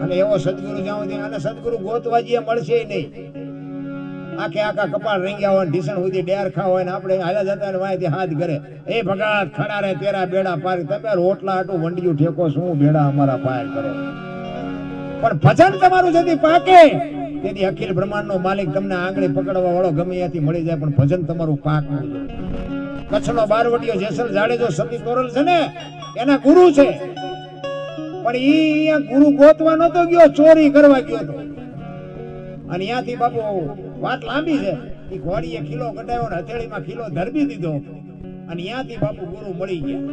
અને એવો સદગુરુ જ્યાં સુધી અને સદગુરુ ગોતવા જઈએ મળશે નહીં. આખે આખા કપાળ રેંગ્યા હોય, ઢીસણ સુધી ડેરખા હોય ને આપણે હાલ્યા જતા ને વાયથી હાથ કરે, એ ભગત ખડા રે તેરા બેડા પાર. તમે રોટલા આટું વંડિયું ઠેકો, શું બેડા અમારા પાર કરો. પણ ભજન તમારું જતી પાકે તેથી અખિલ બ્રહ્માંડ નો માલિક તમને આંગળી પકડવા વાળો ગમે ત્યાંથી મળી જાય, પણ ભજન તમારું પાકવું જોઈએ. કચ્છનો બારવટીયો જેસલ જાડેજો સતી તોરલ છે ને, એના ગુરુ છે, પણ ઈ ગુરુ ગોતવા નતો ગયો, ચોરી કરવા ગયો હતો. અને ત્યાંથી બાપુ વાત લાંબી છે. એ ઘોડીએ ખીલો કઢાવ્યો ને હથેળીમાં ખીલો ધરબી દીધો, અને ત્યાંથી બાપુ ગુરુ મળી ગયા.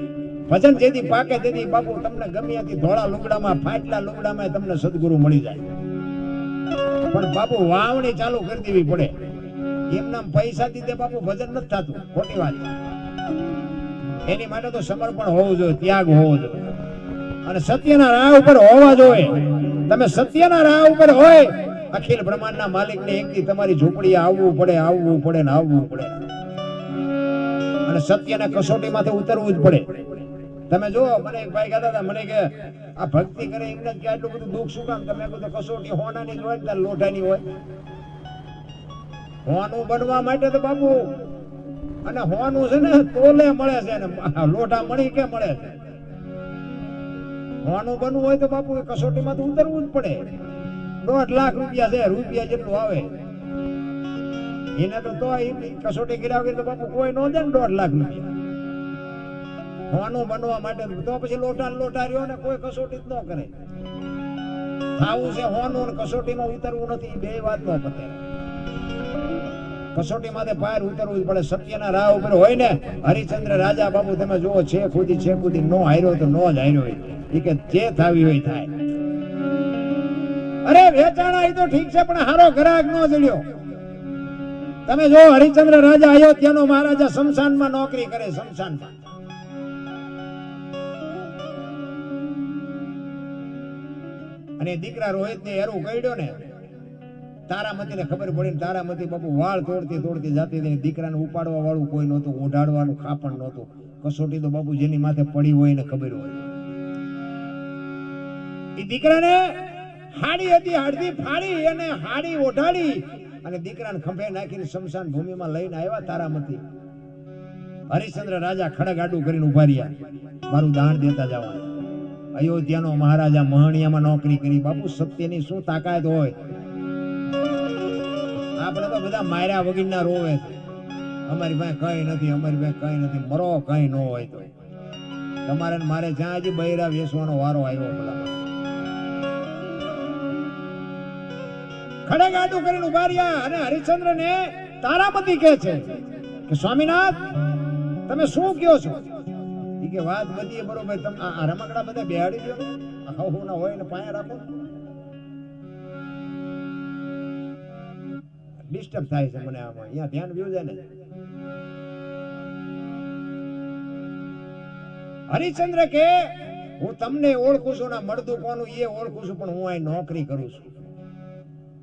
ભજન જેથી પાકે તેથી બાપુ તમને ગમે ત્યાંથી ધોળા લુગડામાં, ફાટલા લુગડામાં તમને સદગુરુ મળી જાય. પણ બાપુ વાવણી ચાલુ કરી દેવી પડે. એમના પૈસા દીધે બાપુ ભજન નથી થતું, ખોટી વાત. એની માટે તો સમર્પણ હોવું જોઈએ, ત્યાગ હોવો જોઈએ, અને સત્યના રાહ ઉપર હોવા જોઈએ. તમે સત્યના રાહ ઉપર હોય, અખિલ બ્રહ્માંડના માલિકને એકથી તમારી ઝૂંપડીએ આવવું પડે, આવવું પડે ને આવવું પડે, અને સત્યને કસોટીમાંથી ઉતરવું જ પડે. તમે જો મને એક ભાઈ કહેતા હતા, મને કે આ ભક્તિ કરે એમને કે આટલું બધું દુઃખ શું કામ? તમે કીધું કસોટી હોનાની જ હોય ને લોઢાની હોય. હોનું બનવા માટે તો બાપુ, અને હોનું છે ને તોલે મળે છે ને લોઢા મળી કે મળે છે. હોનું બનવું હોય તો બાપુ કસોટીમાં તો ઉતરવું જ પડે. 1.5 લાખ રૂપિયા છે, રૂપિયા જેટલું આવે એને તો કસોટી કર્યા વગર તો બાપુ કોઈ નો દે ને 1.5 લાખ રૂપિયા. હોનું બનવા માટે તો પછી લોટા રહ્યો ને કોઈ કસોટી જ ન કરે. થાવું છે હોનું ને કસોટીમાં ઉતરવું નથી, બે વાત નો પતે. કસોટીમાં પાર ઉતરવું જ પડે. સત્યના રાહ ઉપર હોય ને, હરિચંદ્ર રાજા બાપુ તમે જુઓ, છે ખુદી નો હાર્યો તો નો જ હાર્યો હોય, એ કે જે થાવી હોય થાય. અરે વેચાણા એ તો ઠીક છે, પણ હારો ગ્રાહક નો જડ્યો. તમે જો હરિચંદ્ર રાજા અયોધ્યાનો મહારાજા શમશાનમાં નોકરી કરે, શમશાનમાં. અને દીકરા રોહિત ને એરું કઈડ્યો ને, તારામતી ને ખબર પડી ને તારામતી બાપુ વાળ તોડતી જાતી હતી. દીકરાને ઉપાડવા વાળું કોઈ નહોતું, ઓઢાડવાનું ખાપણ નહોતું. કસોટી તો બાપુ જેની માથે પડી હોય ને ખબર હોય. એ દીકરાને હાડી હતી, હાડથી ફાડી અને હાડી ઓઢાડી અને દીકરાને ખંભે નાખીને શમશાન ભૂમિમાં લઈને આવ્યા તારામતી. હરિશ્ચંદ્ર રાજા ખડગ આડું કરીને ઉભા રહ્યા, મારું દાણ દેતા જવા. અયોધ્યાનો મહારાજા મહણિયામાં નોકરી કરી. બાપુ સત્યની શું તાકાત હોય. આપણે તો બધા માર્યા વગરના રોવે છે, અમારી પાસે કઈ નથી, અમારી પાસે કઈ નથી. મરો કઈ ન હોય તો તમારે મારે જ્યાં હજી બૈરા વેસવાનો વારો આવ્યો. પેલા ખડગ આડું કરીને ઉભા રહ્યા અને હરિશ્ચંદ્ર ને તારામતી કહે છે કે સ્વામીનાથ તમે શું કહો છો? કે વાત બધી બરોબર. તમે આ રમકડા બધા બેહાડી દો, આવું ના હોય ને પાયા રાખો. ડિસ્ટર્બ થાય છે મને આમાં, અહીંયા ધ્યાન વ્યુ જાય ને. હરિશ્ચંદ્ર કે હું તમને ઓળખું છું, ના મળતું કોનું એ ઓળખું છું, પણ હું અહીં નોકરી કરું છું.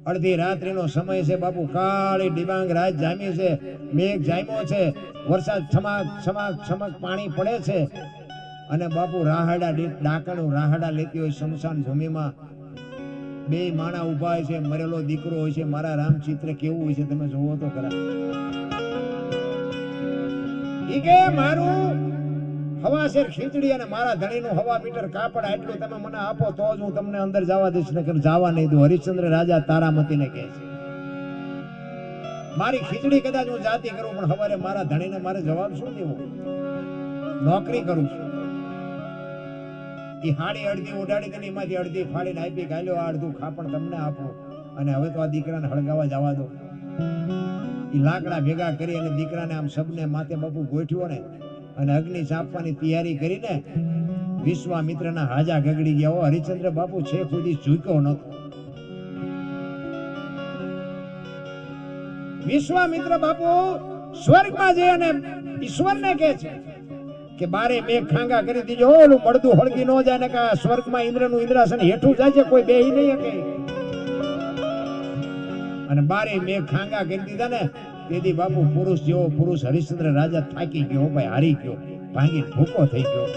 અડધી રાત્રિનો સમય છે બાપુ, કાળી ડિબાંગ રાત જામી છે, મેઘ જામ્યો છે, વરસાદ છમક પાણી પડે છે. અને બાપુ રાહડા ડાકણું રાહડા લેતી હોય શમશાન ભૂમિમાં. બે માણા ઉભા હોય છે, મરેલો દીકરો હોય છે. મારા રામચિત્ર કેવું હોય છે તમે જોવો તો ખરા. ઈ કે મારું હવાશેર ખીચડી અને મારા ધણીનું હવા મીટર કાપડ આટલું તમે મને આપો તો જ હું તમને અંદર જવા દઈશ, ને જવા નહીં દઉં. હરિશ્ચંદ્ર રાજા તારામતીને કહે છે મારી ખીચડી કદાચ હું જાતી કરું, પણ હવારે મારા ધણીને મારે જવાબ શું દેવો? નોકરી કરું છું. એ હાડી અડધી ઉડાડી દે, એમાંથી અડધી ફાડીને આપી, ગાલ્યો આ અડધું ખાપણ તમને આપું, અને હવે તો આ દીકરાને હળગાવા જવા દો. એ લાકડા ભેગા કરી અને દીકરાને આમ સબને માથે બાપુ ગોઠવ્યો ને, અને અગ્નિ ચાપવાની તૈયારી કરીને વિશ્વામિત્રના હાજા ગગડી ગયા. હરિશ્ચંદ્ર બાપુ છે ખુદી ઝૂક્યો નતો. વિશ્વામિત્ર બાપુ સ્વર્ગમાં જઈ અને ઈશ્વરને કહે છે કે બારે મેઘ ખાંગા કરી દીજો, ઓલું મળદું હળગી ન જાય ને, કે સ્વર્ગમાં ઇન્દ્રનું ઇન્દ્રાસન હેઠું જાય છે, કોઈ બેહી નહીં શકે. અને બારે મેઘ ખાંગા કરી દીધા ને, તેથી બાપુ પુરુષ જેવો પુરુષ હરિશ્ચંદ્ર રાજા થાકી ગયો ભાઈ, હારી ગયો, ભાંગી ભૂકો થઈ ગયો.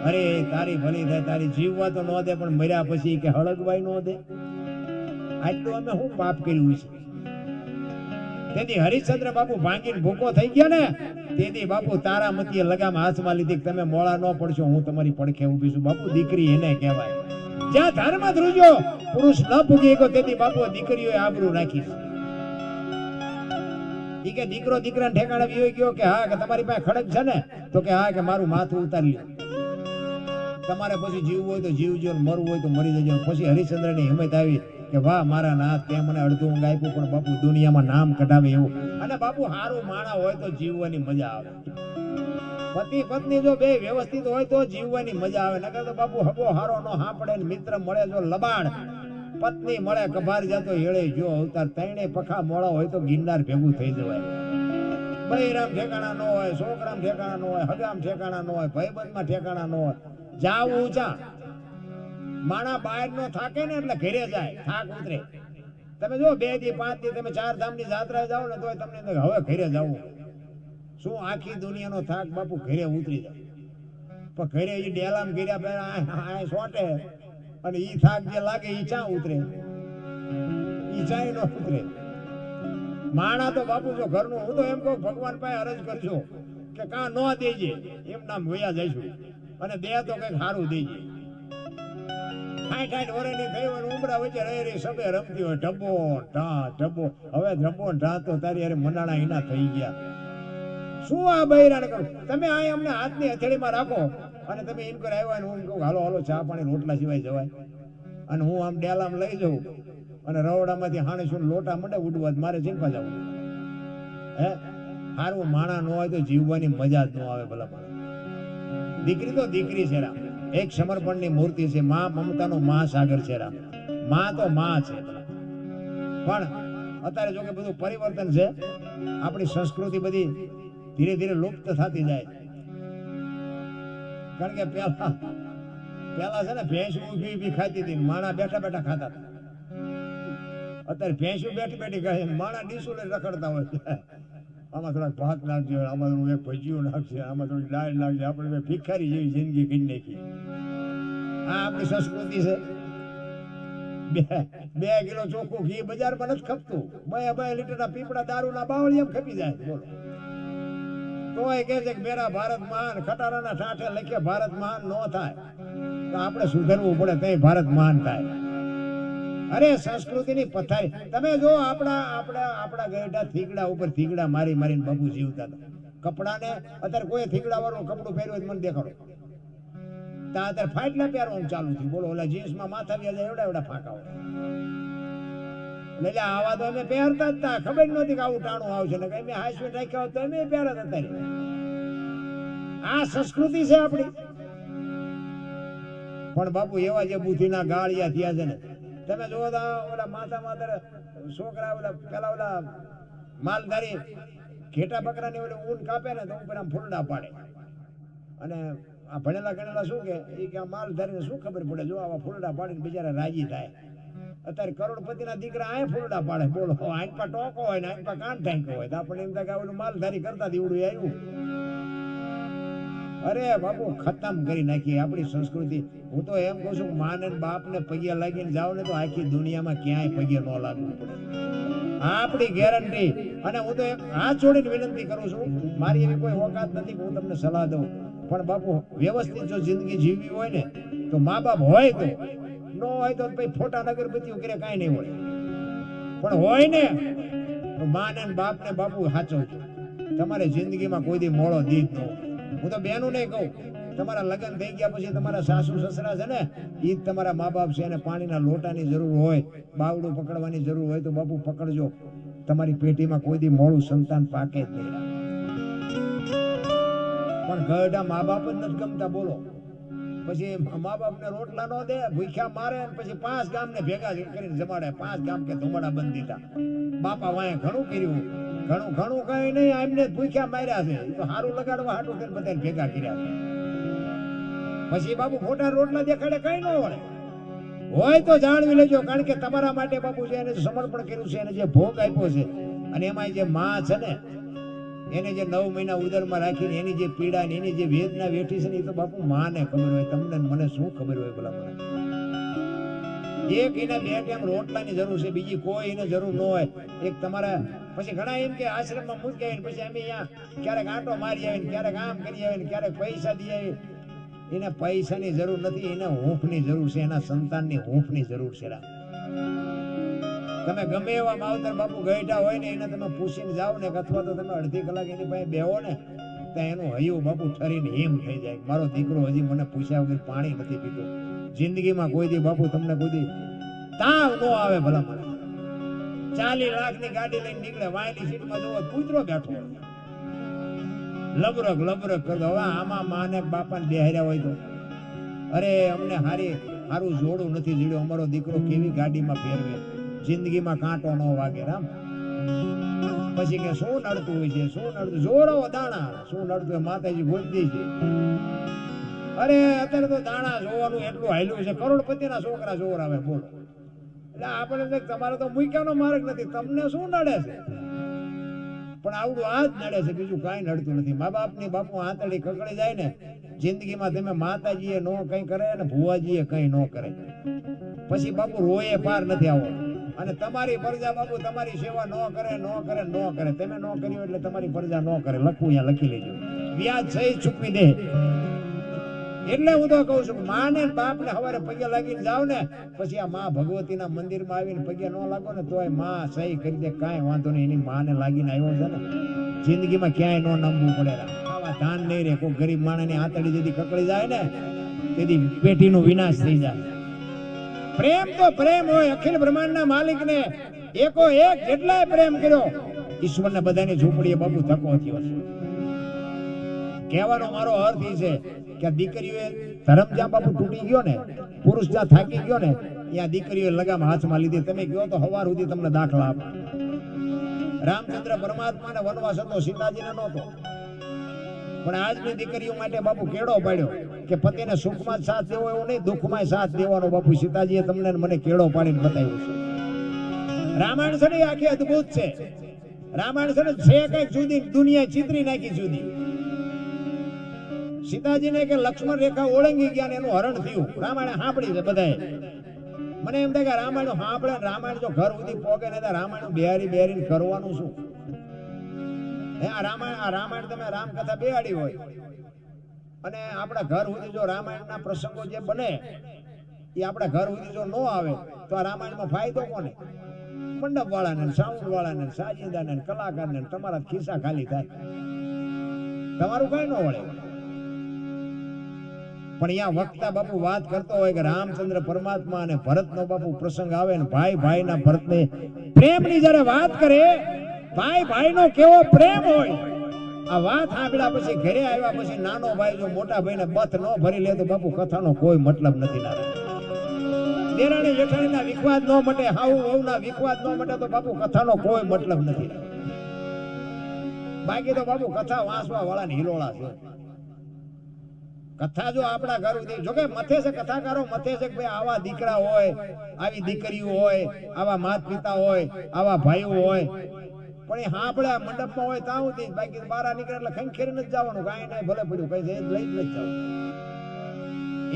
અરે તારી ભલી થાય, તારી જીવવા તો ન દે પણ મર્યા પછી કે હળગવાય ન દે. આટલું અમે શું પાપ કર્યું છે? તેથી હરિશ્ચંદ્ર બાપુ ભાંગીને ભૂકો થઈ ગયા ને, તેથી બાપુ તારામતીએ લગામ હાથમાં લીધી કે તમે મોળા ન પડશો, હું તમારી પડખે ઊભી છું. બાપુ દીકરી એને કહેવાય. જ્યાં ધર્મ ધ્રુજો પુરુષ ન પૂગી ગયો, તેથી બાપુ દીકરીઓએ આબરૂ રાખી. ઈ કે દીકરો દીકરાને ઠેકાણે વિયો ગયો કે હા કે તમારી પાસે ખડક છે ને, તો કે હા કે મારું માથું ઉતારી લ્યો. તમારે પછી જીવવું હોય તો જીવજો, મરવું હોય તો મરી જજો. પછી હરિશ્ચંદ્રની હિંમત આવી કે વાહ મારા નાથ, તે મને અડધું ઊંઘ આપ્યું પણ બાપુ દુનિયામાં નામ કઢાવે એવું. અને બાપુ હારું માણા હોય તો જીવવાની મજા આવે. પતિ પત્ની જો બે વ્યવસ્થિત હોય તો જીવવાની મજા આવે. નકર તો બાપુ હબો હારો નો હાંપડે ને મિત્ર મળે જો લબાડ, પત્ની મળે કભાર જાતો હેળે જો અવતાર. તૈણે પખા મોળા હોય તો ગિરનાર ભેગું થઈ જવાય. બૈરામ ઠેકાણા ન હોય, છોકરામ ઠેકાણા ન હોય, હગામ ઠેકાણા ન હોય, ભાઈબંધમાં ઠેકાણા ન હોય. જાવું ઊંચા માણા બહાર નો થાકે ને એટલે ઘરે જાય, થાક ઉતરે. તમે જો 2 દી 5 દી તમે 4 ધામની જાત્રા જાઓ ને તોય તમને હવે ઘરે જવું. શું આખી દુનિયાનો થાક બાપુ ઘરે ઉતરી જાય. પણ ઘરે એ ડેલામ કર્યા પહેલા સોટે અને ઈ થાક જે લાગે ઈ ચા ઉતરે, ઈ ચાય નો ઉતરે. માણા તો બાપુ જો ઘરનું, હું તો એમ કહું ભગવાન પાસે અરજ કરજો કે કા ન દેજે, એમ નામ વયા જઈશું, અને દે તો કઈક સારું દેજે. 60 વર્ષની થઈ હોય ઉમરા વચ્ચે રહી સબે રમતી હોય, ઢબો ઢા ઢબો. હવે ઢબો ઢા તો તારી અરે મંડાણા ઈના થઈ ગયા. શું આ બૈરાને કરું? તમે આ અમને હાથની હથેળીમાં રાખો અને તમે એમ કરે આવ્યા, હું કહું હાલો હાલો ચા પાણી રોટલા સિવાય જવાય. અને હું આમ ડેલામ લઈ જાઉં અને રવડામાંથી હાણે શું લોટા મંડે ઉડવા, મારે ચીંપા જવું. હે હારું માણા ન હોય તો જીવવાની મજા જ ન આવે. ભલા માણસ દીકરી તો દીકરી છે રામ, એક સમર્પણની મૂર્તિ છે. માં મમતાનો મહાસાગર છે રામ. માં તો માં છે. પણ અત્યારે જો કે બધું પરિવર્તન છે, આપણી સંસ્કૃતિ બધી ધીરે ધીરે લુપ્ત થતી જાય. કારણ કે પેલા છે ને ભેંસું ઊભી ઊભી ખાતી હતી, માણા બેઠા બેઠા ખાતા હતા. અત્યારે ભેંસું બેઠી બેઠી ખાય, માણા ડીસું લઈને રખડતા હોય. આમાં થોડાક ભાત નાખજો, આમાં થોડું એક ભજીયું નાખશે, આમાં થોડી દાળ નાખશે. આપણે ભિખારી જેવી જિંદગી કરી નાખી. આ આપણી સંસ્કૃતિ છે. 2 કિલો ચોખ્ખું ઘી બજારમાં નથી ખપતું. 2 લીટરના પીપળા દારૂના બાવળી એમ ખપી જાય. બોલો તોય કે છે કે મેરા ભારત મહાન, ખટારાના ઠાઠે લખે ભારત મહાન ન થાય. તો આપણે સુધરવું પડે તે ભારત મહાન થાય. અરે સંસ્કૃતિની પથારી તમે જો આપણા ગઢા થીગડા ઉપર થીગડા મારી મારીને બાપુ જીવતા હતા. કપડાને અત્યારે કોઈ થીગડા વાળું કપડું પહેર્યું હોય મને દેખાડો. અત્યારે ફાટલા પહેરવાનું ચાલુ થયું. બોલો ઓલા જીન્સમાં માથા વ્યા જાય એવડા એવડા ફાંકા હોય. એટલે આવા તો અમે પહેરતા જ હતા. ખબર નહોતી કે આવું ટાણું આવશે ને કઈ હાઈસ્વીટ રાખ્યા હોત તો અમે પહેરતા હતા. આ સંસ્કૃતિ છે આપણી. પણ બાપુ એવા જે બુદ્ધિના ગાળિયા થયા છે ને, તમે જોવો તો ઓલા માથા માથા છોકરા ઓલા પેલા ઓલા માલધારી ઘેટા બકરાની ઓલી ઊન કાપે ને તો ઉપર આમ ફૂલડા પાડે. અને આ ભણેલા ગણેલા શું કે એ કે આ માલધારીને શું ખબર પડે, જો આવા ફૂલડા પાડીને બિચારા રાજી થાય. અત્યારે કરોડપતિના દીકરા આ ફૂલડા પાડે. બોલો આઈન પા ટોકો હોય ને આઈન પા કાન ઢાંકો હોય તો આપણે એમ થાય કે ઓલું માલધારી કરતા દીવડું આવ્યું. અરે બાપુ ખતમ કરી નાખી આપણી સંસ્કૃતિ. હું તો એમ કહું છું માને બાપને પગે લાગીને જાવ ને તો આખી દુનિયામાં ક્યાંય પગે ન લાગવું પડે. આપણી ગેરંટી. અને હું તો હાથ જોડીને વિનંતી કરું છું, મારી એવી કોઈ ઓકાત નથી કે હું તમને સલાહ દઉં, પણ બાપુ વ્યવસ્થિત જો જિંદગી જીવવી હોય ને તો મા બાપ હોય તો, ન હોય તો ભાઈ ફોટા અગરબત્તીઓ કરે કાંઈ નહીં હોય. પણ હોય ને તો માને બાપને બાપુ સાચવજો. તમારે જિંદગીમાં કોઈ દી મોળો દીધ ન હોય. હું તો બેનું નહીં કહું, તમારા લગ્ન થઈ ગયા પછી તમારા સાસુ સસરા છે ને ઈ જ તમારા મા બાપ છે. અને પાણીના લોટાની જરૂર હોય, બાવડું પકડવાની જરૂર હોય તો બાપુ પકડજો. તમારી પેટીમાં કોઈ દી મોળું સંતાન પાકે જ નહીં. પણ ગઢા મા બાપ જ નથી ગમતા. બોલો પછી મા બાપને રોટલા ન દે, ભૂખ્યા મારે, પછી 5 ગામને ભેગા કરીને જમાડે. 5 ગામ કે ધુમાડા બંધ દીધા. બાપા વાંહે ઘણું કર્યું, ઘણું કઈ નહીં, એમને ભૂખ્યા માર્યા છે. તો સારું લગાડવા હાટું થઈને બધા ભેગા કર્યા છે. પછી બાપુ ખોટા રોટલા દેખાડે કઈ ન હોય તો જાણવી લેજો. કારણ કે તમારા માટે બાપુ છે એને સમર્પણ કર્યું છે, એને જે ભોગ આપ્યો છે, અને એમાં જે માં છે ને એને જે 9 મહિના ઉદરમાં રાખીને એની જે પીડા ને એની જે વેદના વેઠી છે ને એ તો બાપુ માને ખબર હોય, તમને મને શું ખબર હોય ભલા મને. એક એને 2 ટાઈમ રોટલાની જરૂર છે, બીજી કોઈ એને જરૂર ન હોય. એક તમારા પછી ઘણા એમ કે આશ્રમમાં મૂકી આવીને પછી અમે અહીંયા ક્યારેક આંટો મારી આવીને ક્યારેક આમ કરી આવીને ક્યારેક પૈસા દઈ આવી. એને પૈસાની જરૂર નથી, એને હૂંફની જરૂર છે, એના સંતાનની હૂંફની જરૂર છે. તમે ગમે એવા માવતર બાપુ ગઈઢા હોય ને એને તમે પૂછીને જાઓ ને અથવા તો તમે અડધી કલાક એની પાસે બેહો ને ત્યાં એનું હૈયું બાપુ ઠરીને એમ થઈ જાય, મારો દીકરો હજી મને પૂછ્યા વગર પાણી નથી પીતો. જિંદગીમાં કોઈ દી બાપુ તમને કોઈ દી તાવ ન આવે. ભલા મને 40 લાખની ગાડી લઈને નીકળે, વાયલી સીટમાં જોવો કૂતરો બેઠો લબરક લબરક કરતો. હવે આમાં માને બાપાને બેહાર્યા હોય તો અરે અમને હારું જોડું નથી જીડ્યો, અમારો દીકરો કેવી ગાડીમાં ફેરવે, જિંદગીમાં કાંટો ન વાગે. રામ પછી કે શું નડતું હોય છે, શું નડતું જોરો દાણા, શું નડતું હોય માતાજી બોલતી છે. અરે અત્યારે તો દાણા જોવાનું એટલું હાલ્યું છે, કરોડપતિના છોકરા જોર આવે બોલો. એટલે આપણે તમારે તો મૂક્યાનો માર્ગ નથી, તમને શું નડે છે? પણ આવડું આ જ નડે છે, બીજું કાંઈ નડતું નથી. મા બાપની બાપુ આંતળી કકડી જાય ને જિંદગીમાં તમે માતાજીએ નો કઈ કરે ને ભુવાજીએ કઈ ન કરે પછી બાપુ રોયે પાર નથી આવો. અને તમારી પ્રજા બાપુ તમારી સેવા ન કરે તમે ન કર્યું એટલે તમારી પ્રજા ન કરે. લખવું અહીંયા લખી લેજો, વ્યાજ સહી ચૂકવી દે. એટલે હું તો કહું છું માને બાપ ને સવારે પગે લાગીને જાવ ને પછી આ માં ભગવતીના મંદિરમાં આવીને પગે ન લાગો ને તોય માં સહી કરી દે, કાંઈ વાંધો નહીં. એની માને લાગીને આવ્યો છે ને જિંદગીમાં ક્યાંય ન નમવું પડે. આવા ધાન નહીં રે. કોઈ ગરીબ માણસની આંતળી જેથી કકડી જાય ને તેથી પેટીનો વિનાશ થઈ જાય. પ્રેમ તો પ્રેમ હોય. અખિલ બ્રહ્માંડના માલિકને એકો એક જેટલાય પ્રેમ કર્યો, ઈશ્વરને બધાની ઝૂંપડીએ બાપુ ધક્કો થયો છે. કહેવાનો મારો અર્થ એ છે કે દીકરીઓએ ધર્મ જ્યાં બાપુ તૂટી ગયો ને, પુરુષ જ્યાં થાકી ગયો ને ત્યાં દીકરીઓએ લગામ હાથમાં લીધી. તમે કહો તો હવાર સુધી તમને દાખલા આપો. રામચંદ્ર પરમાત્માને વનવાસ હતો, સીતાજીને નહોતો. પણ આજની દીકરીઓ માટે બાપુ કેળો પાડ્યો કે પતિને સુખમાં જ સાથ દેવો એવું નહીં, દુઃખમાં સાથ દેવાનો. બાપુ સીતાજીએ તમને મને કેળો પાડીને બતાવ્યું છે. રામાયણ છે ને આખી અદભુત છે. રામાયણ છે ને કઈક જુદી દુનિયા ચિતરી નાખી જુદી. સીતાજીને કે લક્ષ્મણ રેખા ઓળંગી ગયા ને એનું હરણ થયું. રામાયણ સાંભળી છે બધાએ. મને એમ થાય કે રામાયણ સાંભળે, રામાયણ જો ઘર સુધી પોગે ને રામાયણ બેહારી કરવાનું શું? આ રામાયણ તમે રામકથા બેહાડી હોય અને આપણા ઘર સુધી જો રામાયણના પ્રસંગો જે બને એ આપણા ઘર સુધી જો ન આવે તો આ રામાયણમાં ફાયદો કોને? મંડપ વાળાને, સાઉન્ડ વાળાને, સાજીદાને, કલાકારને. તમારા ખિસ્સા ખાલી થાય, તમારું કઈ ન વળે. પણ અહીંયા વક્તા બાપુ વાત કરતો હોય કે રામચંદ્ર પરમાત્મા અને ભરતનો બાપુ પ્રસંગ આવે ને ભાઈના ભરતને પ્રેમની જ્યારે વાત કરે, ભાઈનો કેવો પ્રેમ હોય. આ વાત સાંભળ્યા પછી ઘરે આવ્યા પછી નાનો ભાઈ જો મોટા ભાઈને બથ ન ભરી લે તો બાપુ કથાનો કોઈ મતલબ નથી. દેરાણી જેઠાણીના વિખવાદ ન મટે, હાઉ વહુના વિખવાદ ન મટે તો બાપુ કથાનો કોઈ મતલબ નથી. બાકી તો બાપુ કથા વાંચવા વાળાની હિલોળા છે. કથા જો આપણા ઘર સુધી જોકે મથે છે, કથાકારો મથે છે કે ભાઈ આવા દીકરા હોય, આવી દીકરીઓ હોય, આવા માતા પિતા હોય, આવા ભાઈઓ હોય. પણ એ હાંભળ્યા મંડપમાં હોય ત્યાં સુધી, બાકી બહાર નીકળે એટલે ખંખેરી નથી જવાનું. કાંઈ નહીં ભલે પડ્યું કઈ છે લઈ જ નથી જવાનું.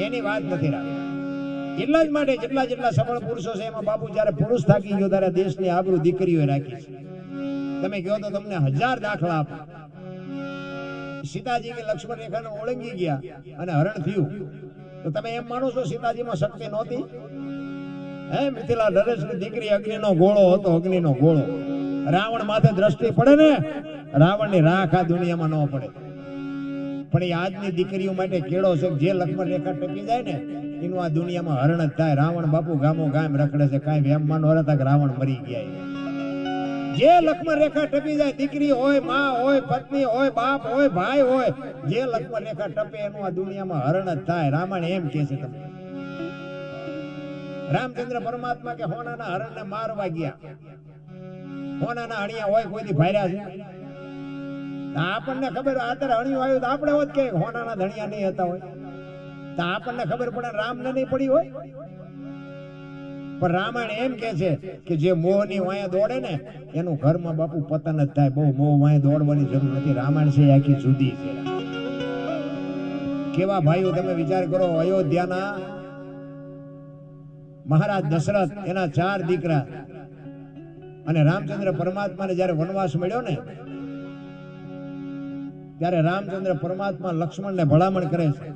એની વાત નથી રાખી. એટલા જ માટે જેટલા સફળ પુરુષો છે એમાં બાપુ જયારે પુરુષ થાકી ગયો ત્યારે દેશની આબરૂ દીકરીઓએ રાખી છે. તમે કહો તો તમને 1000 દાખલા આપો. સીતાજી કે લક્ષ્મણ રેખાને ઓળંગી ગયા અને હરણ થયું તો તમે એમ માનો છો સીતાજીમાં શક્તિ નહોતી? હે મિથિલા નરેશની દીકરી અગ્નિનો ગોળો હતો, અગ્નિનો ગોળો. રાવણ માથે દ્રષ્ટિ પડે ને રાવણની રાખ આ દુનિયામાં ન પડે. પણ એ આજની દીકરીઓ માટે કેળો છે. જે લક્ષ્મણ રેખા ટકી જાય ને એનું આ દુનિયામાં હરણ જ થાય. રાવણ બાપુ ગામો ગામ રખડે છે, કાંઈ વેમમાં ન રહેતા કે રાવણ મરી ગયા. જે લક્ષ્મણ રેખા ટપી જાય, દીકરી હોય, માં હોય, પત્ની હોય, બાપ હોય, ભાઈ હોય, જે લક્ષ્મણ રેખા ટપે એનું આ દુનિયામાં હરણ જ થાય. રામાયણ એમ કે છે. તમે રામચંદ્ર પરમાત્મા કે હોનાના હરણને મારવા ગયા. હોનાના અણિયા હોય કોઈથી ભાર્યા છે? આપણને ખબર અત્યારે અણિયું આવ્યું તો આપણે હોત કે હોનાના ધણિયા નહીં હતા હોય તો આપણને ખબર પડે, રામને નહીં પડી હોય. પણ રામાયણ એમ કે છે કે જે મોહની વાયા દોડે ને એનું ઘરમાં બાપુ પતન જ થાય. બહુ મોહ વાયા દોડવાની જરૂર નથી. રામાયણ છે આખી જુદી છે. કેવા ભાઈઓ તમે વિચાર કરો, અયોધ્યાના મહારાજ દશરથ, એના 4 દીકરા, અને રામચંદ્ર પરમાત્માને જયારે વનવાસ મળ્યો ને ત્યારે રામચંદ્ર પરમાત્મા લક્ષ્મણને ભલામણ કરે છે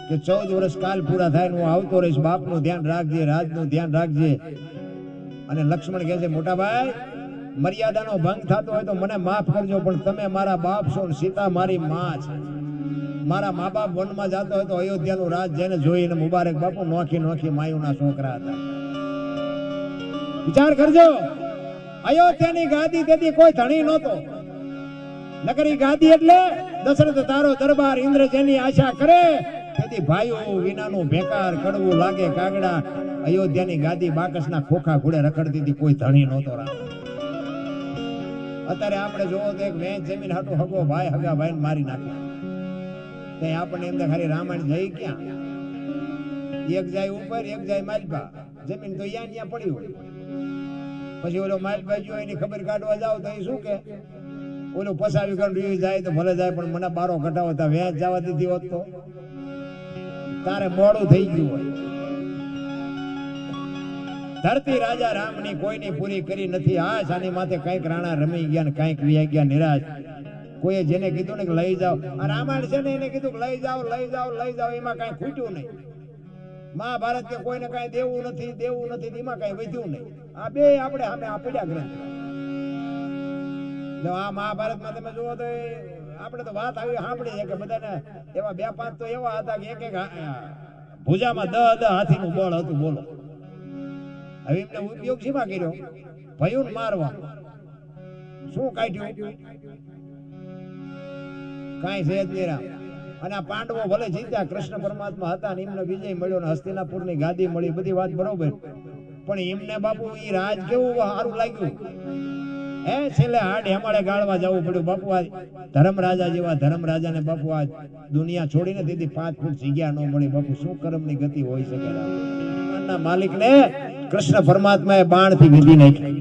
કે 14 વર્ષ કાલ પૂરા થાય હું આવતો રહીશ, બાપનું ધ્યાન રાખજે, રાજનું ધ્યાન રાખજે. અને લક્ષ્મણ કહે છે મોટા ભાઈ, મર્યાદાનો ભંગ થતો હોય તો મને માફ કરજો, પણ તમે મારા બાપ છો, સીતા મારી માં છે. મારા મા બાપ વનમાં જતો હોય તો અયોધ્યાનું રાજ જેને જોઈને મુબારક. બાપુ નોખી નોખી માયુના છોકરા હતા. વિચાર કરજો, અયોધ્યાની ગાદી તેથી કોઈ ધણી નહોતો. નગરી ગાદી એટલે દશરથ તારો દરબાર, ઇન્દ્ર જેની આશા કરે તેથી ભાઈઓ વિનાનું બેકાર કડવું લાગે કાગડા. અયોધ્યાની ગાદી બાકસના ખોખા ઘોડે રખડતી હતી, કોઈ ધણી નહોતો. અત્યારે આપણે જોવો તો એક વેચ જમીન હાટું હગો ભાઈ હગા ભાઈ મારી નાખે. આપણને એમ ખાલી રામાયણ જઈ ક્યાં? એક જાય ઉપર, એક જાય માલપા. જમીન તો ત્યાં પડી હોય. પછી ઓલો માલપા જો એની ખબર કાઢવા જાવ તો એ શું કે ઓલું પસાવી કરી જાય તો ભલે જાય, પણ મને બારો ઘટાવો તા વ્યાજ જવા દીધી હોત તો તારે મોડું થઈ ગયું હોય. ધરતી રાજા રામની કોઈની પૂરી કરી નથી. આ સાની માથે કઈક રાણા રમી ગયા ને કઈક વિયા ગયા નિરાશ. કોઈએ જેને કીધું ને કે લઈ જાઓ, આ રામાયણ છે ને એને કીધું કે લઈ જાઓ લઈ જાઓ લઈ જાઓ, એમાં કઈ ખૂટ્યું નહીં. મહાભારત કે કોઈને કઈ દેવું નથી એમાં કઈ વધ્યું નહીં. આ બે આપણે સામે આપડ્યા ગ્રંથ. જો આ મહાભારતમાં તમે જુઓ તો આપણે તો વાત આવી સાંભળી છે કે બધાને એવા 2-5 તો એવા હતા કે એક ભુજામાં 10 હાથીનું બળ હતું. બોલો હવે એમને ઉપયોગ શીમાં કર્યો? ભયું મારવા. શું કાઢ્યું? કાંઈ છે જ નહીં. અને આ પાંડવો ભલે જીત્યા, કૃષ્ણ પરમાત્મા હતા ને એમને વિજય મળ્યો ને હસ્તિનાપુરની ગાદી મળી, બધી વાત બરોબર. પણ એમને બાપુ ઈ રાજ કેવું સારું લાગ્યું? છેલ્લે હાડ હેમાળે ગાળવા જવું પડ્યું. બાપુ આ ધર્મરાજા જેવા ધર્મરાજાને બાપુ આ દુનિયા છોડીને દીધી 5 ફૂટ જગ્યા ન મળી. બાપુ શું કર્મની ગતિ હોય શકે? માલિકને કૃષ્ણ પરમાત્માએ બાણથી વિધી નાખી.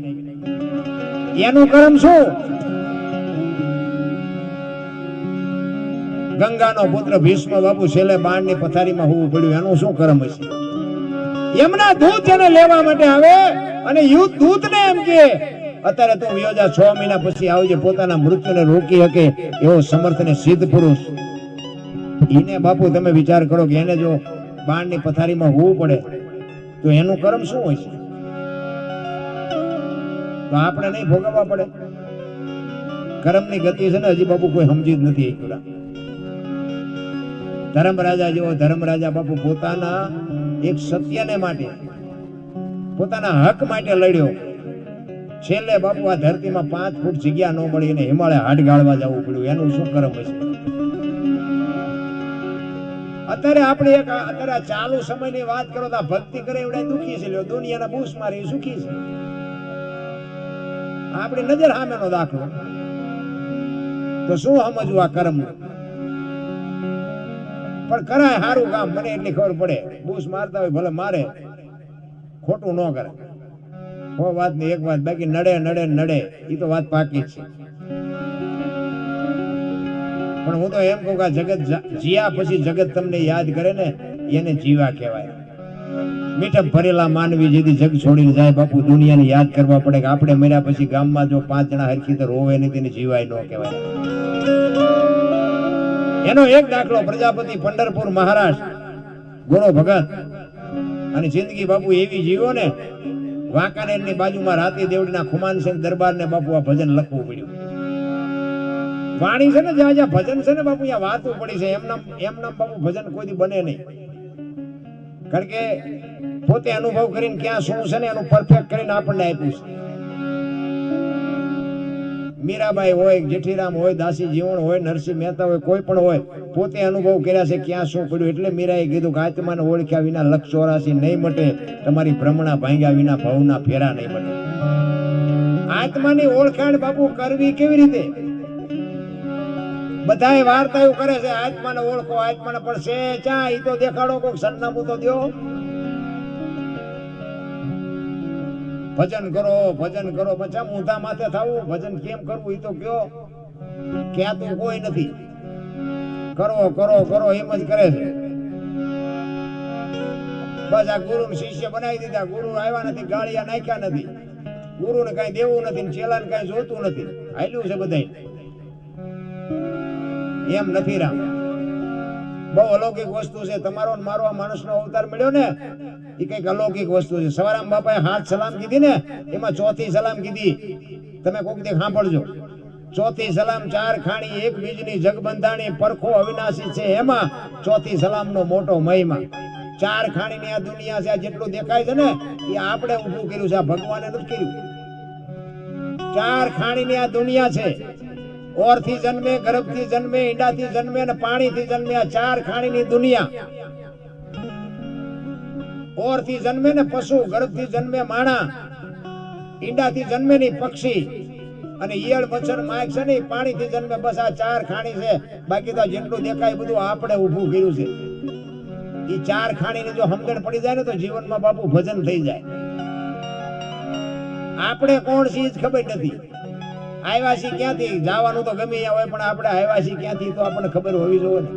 એનું કર્મ શું? ગંગાનો પુત્ર ભીષ્મ બાપુ છેલ્લે બાણની પથારીમાં હોવું પડ્યું. એનું શું કર્મ હશે? એમના દૂત જેને લેવા માટે આવે અને યુદ્ધ દૂતને એમ કે અત્યારે તું વ્યોજા 6 મહિના પછી આવજે, પોતાના મૃત્યુને રોકી શકે એવો સમર્થ ને સિદ્ધ પુરુષ. એને બાપુ તમે વિચાર કરો કે એને જો બાણની પથારીમાં હોવું પડે તો એનું કર્મ શું હોય છે? તો આપણે નહીં ભોગવવા પડે? કર્મની ગતિ છે ને હજી બાપુ કોઈ સમજી જ નથી. ધર્મરાજા જેવો ધર્મરાજા બાપુ પોતાના એક સત્યને માટે, પોતાના હક માટે લડ્યો. છેલ્લે બાપુ આ ધરતીમાં 5 ફૂટ જગ્યા ન મળી અને હિમાલય હાડ ગાળવા જવું પડ્યું. એનું શું કર્મ હશે? અત્યારે આપણે અત્યારે ચાલુ સમયની વાત કરો તો ભક્તિ કરે એવડા દુખી છે. લ્યો દુનિયાના બૂસ મારી સુખી છે. આપણી નજર સામેનો દાખલો. તો શું સમજવું આ કર્મ? પણ કરાય સારું કામ, મને એટલી ખબર પડે. બૂસ મારતા હોય ભલે મારે, ખોટું ન કરે. વાત ની એક વાત, બાકી નડે નડે નડે એ તો વાત પાકી છે. પણ હું તો એમ કહું કે જગત જીયા પછી જગત તમને યાદ કરે ને એને જીવા કહેવાય. મીઠપ ભરેલા માનવી જેથી જગ છોડીને જાય બાપુ, દુનિયાને યાદ કરવા પડે કે આપણે મર્યા પછી ગામમાં જો 5 જણા હરખી તો રોવે નહીં તેને જીવાય ન કહેવાય. એનો એક દાખલો પ્રજાપતિ પંઢરપુર મહારાષ્ટ્ર, ગોળો ભગત. અને જિંદગી બાપુ એવી જીવો ને, વાંકાનેરની બાજુમાં રાતી દેવડીના ખુમાનસિંહ દરબારને બાપુ આ ભજન લખવું પડ્યું. વાણી છે ને જ્યાં જ્યાં ભજન છે ને બાપુ ત્યાં વાતું પડી છે. એમનામ બાપુ ભજન કોઈ બને નહીં. કારણ કે પોતે અનુભવ કરીને ક્યાં શું છે ને એનું પરફેક્ટ કરીને આપણને આપ્યું છે. મીરાબાઈ હોય, જેઠીરામ હોય, દાસી જીવણ હોય, નરસિંહ મહેતા હોય, કોઈ પણ હોય, પોતે અનુભવ કર્યા છે ક્યાં શું પડ્યું. એટલે મીરાએ કીધું કે આત્માને ઓળખ્યા વિના 184 નહીં મટે, તમારી ભ્રમણા ભાંગ્યા વિના ભવના ફેરા નહીં મટે. આત્માની ઓળખાણ બાપુ કરવી કેવી રીતે? બધાય વાર્તાઓ કરે છે આત્માને ઓળખો, આત્માને, પણ છે ચા ઈ તો દેખાડો, કોક સરનામું તો દો. ભજન કરો ભજન કરો, પછી ઊંધા માથે થવું, ભજન કેમ કરવું એ તો કયો. ક્યાં કોઈ નથી. કરો કરો કરો એમ જ કરે છે. બસ આ ગુરુ શિષ્ય બનાવી દીધા. ગુરુ આવ્યા નથી, ગાળિયા નાખ્યા નથી, ગુરુ ને કઈ દેવું નથી, ચેલા ને કઈ જોતું નથી. હાલ્યું છે બધા એમ નથી. રામ બહુ અલૌકિક વસ્તુ છે. તમારો ને મારો આ માણસનો અવતાર મળ્યો ને એ કઈક અલૌકિક વસ્તુ છે. સવારામ બાપાએ 7 સલામ કીધી ને, એમાં ચોથી સલામ કીધી. તમે કોક દે સાંભળજો. ચોથી સલામ 4 ખાણી 1 બીજની જગબંધાણી પરખો અવિનાશી છે. એમાં ચોથી સલામ નો મોટો મહિમા. 4 ખાણી ની આ દુનિયા છે. આ જેટલું દેખાય છે ને એ આપણે ઊભું કર્યું છે, આ ભગવાને નથી કર્યું. 4 ખાણી ની આ દુનિયા છે. ઓર થી જન્મે, ગર્ભ થી જન્મે, ઈંડા થી જન્મે અને પાણી થી જન્મે. આ 4 ખાણી ની દુનિયા. ઓર થી જન્મે ને પશુ, ગર્ભ થી જન્મે માણા, ઈંડા થી જન્મે ની પક્ષી અને ઈયળ મચ્છર માયક છે ને પાણી થી જન્મે. બસ આ 4 ખાણી છે. બાકી તો જેટલું દેખાય બધું આપણે ઊભું કર્યું છે. એ 4 ખાણી ની જો સમજણ પડી જાય ને તો જીવનમાં બાપુ ભજન થઈ જાય. આપણે કોણ ચીજ ખબર નથી. આવ્યા છીએ ક્યાંથી, જવાનું તો ગમે ત્યાં હોય, પણ આપણે આવ્યા છીએ ક્યાંથી તો આપણને ખબર હોવી જોઈએ ને.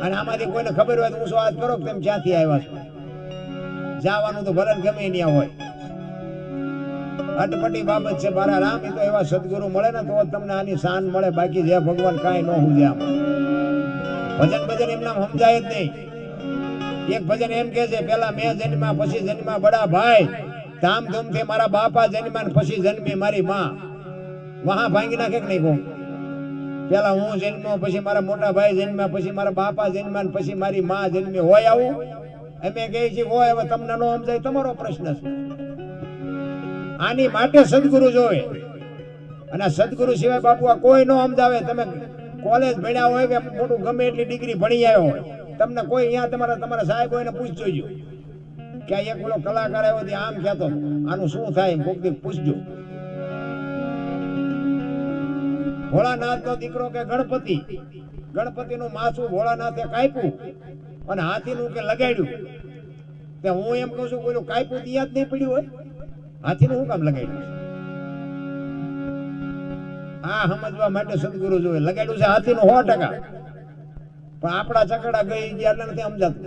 અને આમાંથી કોઈને ખબર હોય તો હું વાત કરો કે તમે ક્યાંથી આવ્યા છો. જવાનું તો ભલે ગમે ત્યાં હોય. અટપટી બાબત છે. મારા રામ એ તો એવા સદગુરુ મળે ને તો તમને આની શાન મળે. બાકી જે ભગવાન કાંઈ ન હુજે. આમ ભજન ભજન એમના સમજાય જ નહીં. એક ભજન એમ કે છે, પેલા મેં જન્મ્યા પછી જન્મ્યા બડા ભાઈ, ધામધૂમ થી મારા બાપા જન્મ્યા પછી જન્મી મારી માં. વહા ભાંગી નાખે કે નહીં કહું. પેલા હું જન્મ્યો, પછી મારા મોટા ભાઈ જન્મ્યા, પછી મારા બાપા જન્મ્યા, પછી મારી માં જન્મી. હોય આવું? અમે કહીએ છીએ હોય. હવે તમને ન સમજાય તમારો પ્રશ્ન છે. આની માટે સદગુરુ જોવે. અને સદગુરુ સિવાય બાપુ આ કોઈ ન સમજાવે. તમે કોલેજ ભણ્યા હોય કે મોટું ગમે એટલી ડિગ્રી ભણી આવ્યો હોય, તમને કોઈ અહીંયા તમારા સાહેબ હોય ને પૂછજો કે આ એક પેલો કલાકાર આવ્યો તે આમ કહેતો, આનું શું થાય કોક દી પૂછજો. ભોળાનાથ નો દીકરો કે ગણપતિ નું માથું ભોળાનાથે કાપ્યું અને હાથીનું કે લગાડ્યું. તે હું એમ કહું છું કોઈ કાપ્યું ત્યાં જ નહીં પડ્યું હોય, હાથીનું શું કામ લગાડ્યું? આ સમજવા માટે સદગુરુ જોવે. લગાડ્યું છે હાથીનું 100%, પણ આપણા ચકડા ગઈ ગયા નથી સમજાતું.